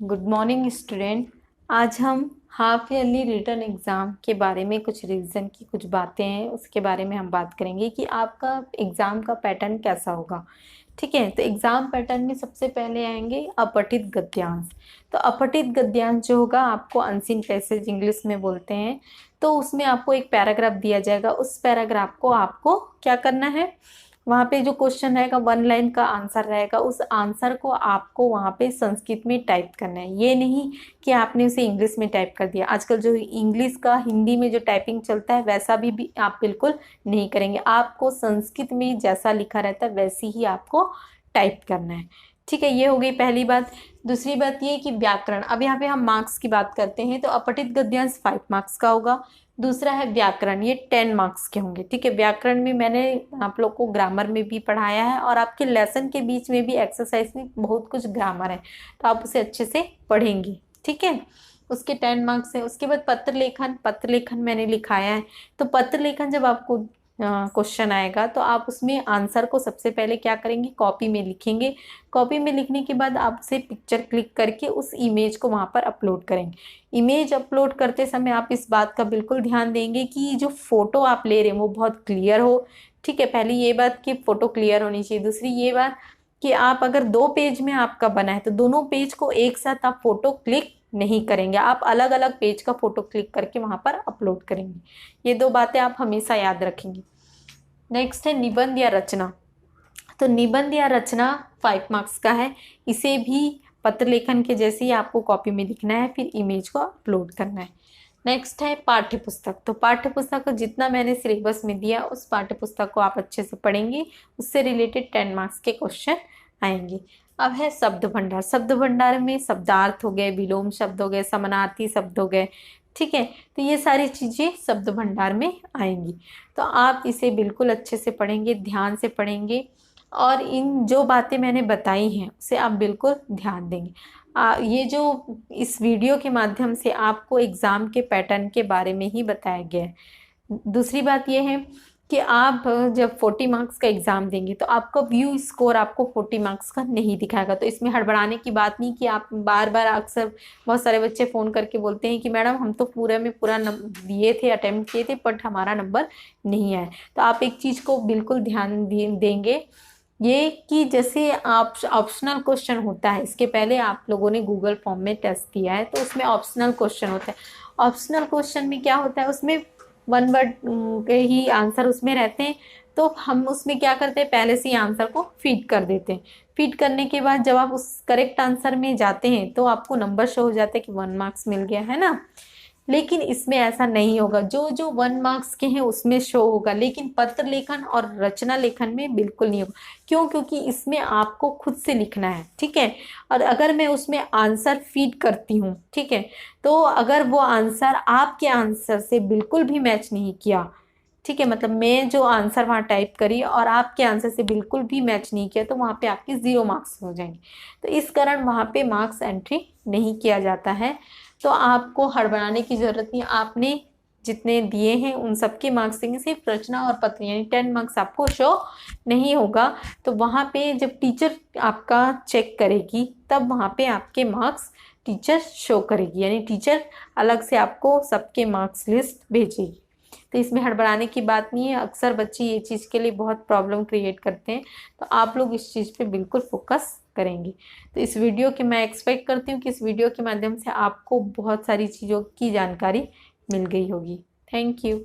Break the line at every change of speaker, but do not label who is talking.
Good morning student. आज हम half yearly written exam के बारे में कुछ रिवीजन की कुछ बातें हैं, उसके बारे में हम बात करेंगे कि आपका एग्ज़ाम का पैटर्न कैसा होगा। ठीक है, तो एग्ज़ाम पैटर्न में सबसे पहले आएंगे अपठित गद्यांश। तो अपठित गद्यांश जो होगा आपको अनसीन पैसेज इंग्लिश में बोलते हैं। तो उसमें आपको एक पैराग्राफ दिया जाएगा, उस पैराग्राफ को आपको क्या करना है, वहाँ पे जो क्वेश्चन रहेगा 1 लाइन का आंसर रहेगा, उस आंसर को आपको वहाँ पे संस्कृत में टाइप करना है। ये नहीं कि आपने उसे इंग्लिश में टाइप कर दिया। आजकल जो इंग्लिश का हिंदी में जो टाइपिंग चलता है वैसा भी आप बिल्कुल नहीं करेंगे। आपको संस्कृत में जैसा लिखा रहता है वैसी ही आपको टाइप करना है। ठीक है, ये हो गई पहली बात। दूसरी बात ये कि व्याकरण, अब यहाँ पे हम मार्क्स की बात करते हैं तो अपठित गद्यांश 5 मार्क्स का होगा। दूसरा है व्याकरण, ये 10 मार्क्स के होंगे। ठीक है, व्याकरण में मैंने आप लोग को ग्रामर में भी पढ़ाया है और आपके लेसन के बीच में भी एक्सरसाइज में बहुत कुछ ग्रामर है, तो आप उसे अच्छे से पढ़ेंगे। ठीक है, उसके 10 मार्क्स है। उसके बाद पत्र लेखन, पत्र लेखन मैंने लिखाया है। तो पत्र लेखन जब आपको क्वेश्चन आएगा तो आप उसमें आंसर को सबसे पहले क्या करेंगे, कॉपी में लिखेंगे। कॉपी में लिखने के बाद आप उसे पिक्चर क्लिक करके उस इमेज को वहाँ पर अपलोड करेंगे। इमेज अपलोड करते समय आप इस बात का बिल्कुल ध्यान देंगे कि जो फोटो आप ले रहे हैं वो बहुत क्लियर हो। ठीक है, पहली ये बात कि फोटो क्लियर होनी चाहिए। दूसरी ये बात कि आप अगर 2 पेज में आपका बना है तो दोनों पेज को एक साथ आप फोटो क्लिक नहीं करेंगे, आप अलग अलग पेज का फोटो क्लिक करके वहाँ पर अपलोड करेंगे। ये 2 बातें आप हमेशा याद रखेंगे। नेक्स्ट है निबंध या रचना। तो निबंध या रचना 5 मार्क्स का है। इसे भी पत्र लेखन के जैसे ही आपको कॉपी में लिखना है, फिर इमेज को अपलोड करना है। नेक्स्ट है पाठ्य पुस्तक। तो पाठ्य पुस्तक को जितना मैंने सिलेबस में दिया उस पाठ्य पुस्तक को आप अच्छे से पढ़ेंगे, उससे रिलेटेड 10 मार्क्स के क्वेश्चन आएंगे। अब है शब्द भंडार। शब्द भंडार में शब्दार्थ हो गए, विलोम शब्द हो गए, समानार्थी शब्द हो गए। ठीक है, तो ये सारी चीज़ें शब्द भंडार में आएंगी। तो आप इसे बिल्कुल अच्छे से पढ़ेंगे, ध्यान से पढ़ेंगे और इन जो बातें मैंने बताई हैं उसे आप बिल्कुल ध्यान देंगे। ये जो इस वीडियो के माध्यम से आपको एग्ज़ाम के पैटर्न के बारे में ही बताया गया है। दूसरी बात ये है कि आप जब 40 मार्क्स का एग्ज़ाम देंगे तो आपका व्यू स्कोर आपको 40 मार्क्स का नहीं दिखाएगा। तो इसमें हड़बड़ाने की बात नहीं कि आप बार बार, अक्सर बहुत सारे बच्चे फ़ोन करके बोलते हैं कि मैडम हम तो पूरे में पूरा दिए थे, अटेम्प्ट किए थे, बट हमारा नंबर नहीं आया। तो आप एक चीज़ को बिल्कुल ध्यान देंगे, ये कि जैसे आप ऑप्शनल क्वेश्चन होता है, इसके पहले आप लोगों ने गूगल फॉर्म में टेस्ट दिया है तो उसमें ऑप्शनल क्वेश्चन होता है। ऑप्शनल क्वेश्चन में क्या होता है, उसमें 1 वर्ड के ही आंसर उसमें रहते हैं। तो हम उसमें क्या करते हैं, पहले से ही आंसर को फीड कर देते हैं। फीड करने के बाद जब आप उस करेक्ट आंसर में जाते हैं तो आपको नंबर शो हो जाता है कि 1 मार्क्स मिल गया है ना। लेकिन इसमें ऐसा नहीं होगा, जो जो 1 मार्क्स के हैं उसमें शो होगा, लेकिन पत्र लेखन और रचना लेखन में बिल्कुल नहीं होगा। क्यों? क्योंकि इसमें आपको खुद से लिखना है। ठीक है, और अगर मैं उसमें आंसर फीड करती हूँ, ठीक है, तो अगर वो आंसर आपके आंसर से बिल्कुल भी मैच नहीं किया, ठीक है, मतलब मैं जो आंसर वहाँ टाइप करी और आपके आंसर से बिल्कुल भी मैच नहीं किया, तो वहाँ पे आपके 0 मार्क्स हो जाएंगे। तो इस कारण वहाँ पे मार्क्स एंट्री नहीं किया जाता है। तो आपको हड़बड़ाने की ज़रूरत नहीं, आपने जितने दिए हैं उन सबके मार्क्स देंगे। सिर्फ रचना और पत्र यानी 10 मार्क्स आपको शो नहीं होगा। तो वहाँ पे जब टीचर आपका चेक करेगी तब वहाँ पे आपके मार्क्स टीचर शो करेगी, यानी टीचर अलग से आपको सबके मार्क्स लिस्ट भेजेगी। तो इसमें हड़बड़ाने की बात नहीं है। अक्सर बच्चे ये चीज़ के लिए बहुत प्रॉब्लम क्रिएट करते हैं, तो आप लोग इस चीज़ पे बिल्कुल फोकस करेंगे। तो इस वीडियो के मैं एक्सपेक्ट करती हूँ कि इस वीडियो के माध्यम से आपको बहुत सारी चीज़ों की जानकारी मिल गई होगी। Thank you.